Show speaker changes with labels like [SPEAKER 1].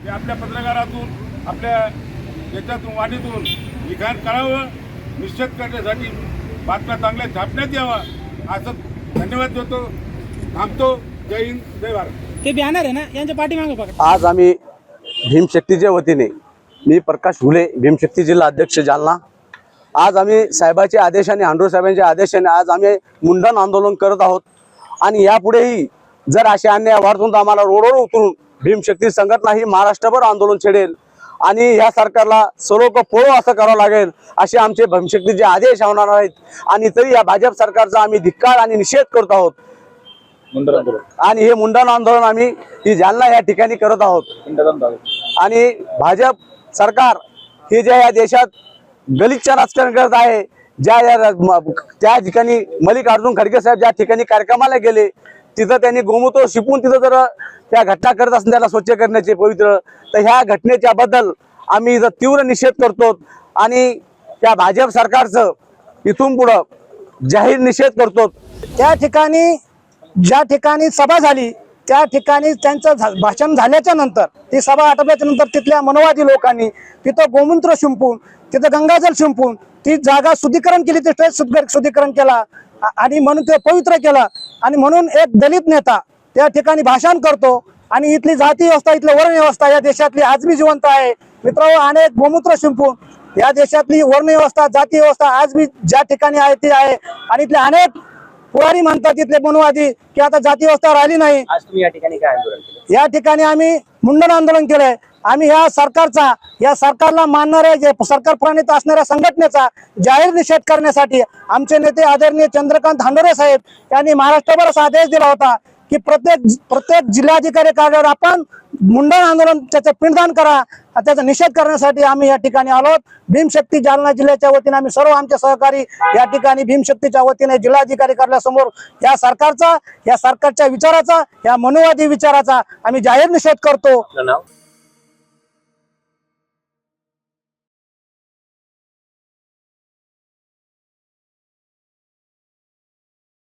[SPEAKER 1] ते आपल्या पत्रकारातून आपल्या याच्यातून वाणीतून लिखाण करावं, निश्चित करण्यासाठी बातम्या चांगल्या छापण्यात यावा असं धन्यवाद देतो. थांबतो. जय हिंद, जय भारत.
[SPEAKER 2] ते बॅनर आहे ना यांच्या पाठीमागे बघा.
[SPEAKER 3] आज आम्ही भीमशक्तीच्या वतीने, मी प्रकाश हुले, भीमशक्ती जिल्हा अध्यक्ष जालना, आज आम्ही साहेबाच्या आदेशाने, आंडोर साहेबांच्या आदेशाने आज आम्ही मुंडन आंदोलन करत आहोत. आणि यापुढेही जर असे अन्याय वाढतून तर आम्हाला रोडवर उतरून भीमशक्ती संघटना ही महाराष्ट्रभर आंदोलन छेडेल आणि या सरकारला सर्व पळो असं करावं लागेल असे आमचे भीमशक्तीचे आदेश होणार आहेत. आणि तरी या भाजप सरकारचा आम्ही धिक्कार आणि निषेध करत आहोत. आणि हे मुंडन आंदोलन आम्ही ही जालना या ठिकाणी करत आहोत. आणि भाजप सरकार हे जे या देशात गलिच्छ राजकारण करत आहे, त्या ठिकाणी मल्लिकार्जुन खरगे साहेब ज्या ठिकाणी कार्यक्रमाला गेले तिथं त्यांनी गोमूत्र शिपून तिथं जर त्या घटना करत असतील त्याला स्वच्छ करण्याचे पवित्र, तर ह्या घटनेच्या बद्दल आम्ही इथं तीव्र निषेध करतो. आणि त्या भाजप सरकारचं इथून पुढं जाहीर निषेध करतो.
[SPEAKER 2] त्या ठिकाणी ज्या ठिकाणी सभा झाली त्या ठिकाणी त्यांचं भाषण झाल्याच्या नंतर, ती सभा आटोपल्याच्या नंतर तिथल्या मनोवादी लोकांनी तिथं गोमूत्र शिंपून, तिथं गंगाजल शिंपून ती जागा शुद्धीकरण केली, ते स्टेज शुद्धीकरण केला आणि म्हणून ते पवित्र केलं. आणि म्हणून एक दलित नेता त्या ठिकाणी भाषण करतो आणि इथली जाती व्यवस्था, इथली वर्ण व्यवस्था या देशातली आज भी जिवंत आहे. मित्रांनो, अनेक गोमूत्र शिंपून या देशातली वर्ण व्यवस्था, जाती व्यवस्था आज भी ज्या ठिकाणी आहे ती आहे. आणि इथले अनेक पुढारी म्हणतात तिथले मनोवादी की आता जाती व्यवस्था राहिली नाही.
[SPEAKER 3] आज तुम्ही या ठिकाणी काय आंदोलन केलं?
[SPEAKER 2] या ठिकाणी आम्ही मुंडन आंदोलन केलंय. आम्ही या सरकारला मानणाऱ्या, जे सरकार प्रणीत असणाऱ्या संघटनेचा जाहीर निषेध करण्यासाठी आमचे नेते आदरणीय चंद्रकांत हांडोरे साहेब यांनी महाराष्ट्रभर असा आदेश दिला होता की प्रत्येक जिल्हाधिकारी कार्यालयावर आपण मुंडन आंदोलन त्याचं पिंडदान करा. त्याचा निषेध करण्यासाठी आम्ही या ठिकाणी आलो. भीमशक्ती जालना जिल्ह्याच्या वतीने आम्ही सर्व आमचे सहकारी या ठिकाणी भीमशक्तीच्या वतीने जिल्हाधिकारी कार्यालयासमोर या सरकारच्या विचाराचा, या मनोवादी विचाराचा आम्ही जाहीर निषेध करतो.